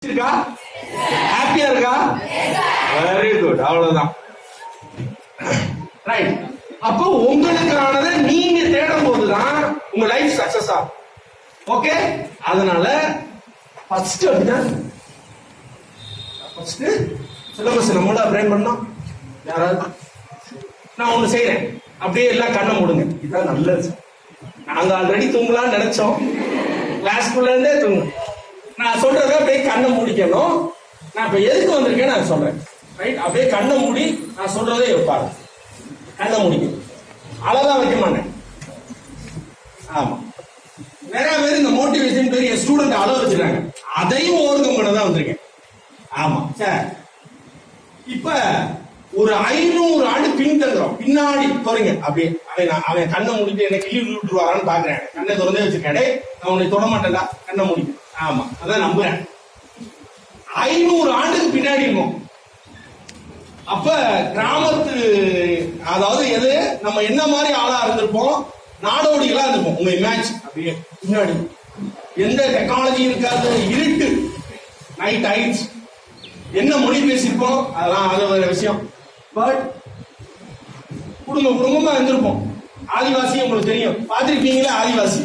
இருக்கா? ஹாப்பியா இருக்கா? Very good. அவ்வளவுதான். ரைட். அப்போ உங்களுக்கானதை நீங்க தேடும் போதுதான் உங்க லைஃப் சக்சஸ் ஆகும். ஓகே, அதனால ஃபர்ஸ்ட் அப்படிதான் ஃபர்ஸ்ட் சிலபஸ் நம்மளா பிரைன் பண்ணோம். யாராவது நான் ஒண்ணு செய்யறேன், அப்படியே எல்லாம் கண்ணை மூடுங்க. இதுதான் நல்லது. நாங்க ஆல்ரெடி தூங்கலாம்னு நினைச்சோம், கிளாஸ்க்குள்ள இருந்தே தூங்கு. நான் சொல்றத அப்படியே கண்ணை மூடிக்கணும். நான் இப்ப எதுக்கு வந்திருக்கேன் நான் சொல்றேன். ரைட், அப்படியே கண்ணை மூடி நான் சொல்றதே வைப்பாரு. கண்ணை முடிக்கும், அழகா வைக்க மாட்டேன். ஆமா, நிறைய பேர் இந்த மோட்டிவேஷன் பெரிய ஸ்டூடெண்ட் அளவு வச்சிருக்காங்க. அதையும் ஓவர் கம் பண்ண தான் வந்திருக்கேன். ஆமா சார், இப்ப ஒரு 500 ஆண்டு பின்தங்குறோம். பின்னாடி போறீங்க அப்படியே. அவன் கண்ணை முடிட்டு என்ன கிளி விட்டுருவாரான்னு பாக்குறேன். கண்ணை திறந்தே வச்சிருக்கேன். நான் உன்னை தொட மாட்டேன்டா, கண்ணை முடிக்கும். ஆமா, அதான் நம்புறேன். 500 ஆண்டுக்கு பின்னாடி இருக்கும். அப்ப கிராமத்து, அதாவது எது நம்ம என்ன மாதிரி ஆளா இருந்திருப்போம், நாடோடிகளா இருந்திருப்போம். உங்க இமேஜ் அப்படியே பின்னாடி எந்த டெக்னாலஜி இருக்காது, இருட்டு, நைட் ஆயிடுச்சு. என்ன மொழி பேசியிருப்போம் அதெல்லாம் அது ஒரு விஷயம். பட் குடும்பமா இருந்திருப்போம். ஆதிவாசி உங்களுக்கு தெரியும், பார்த்திருப்பீங்களா? ஆதிவாசி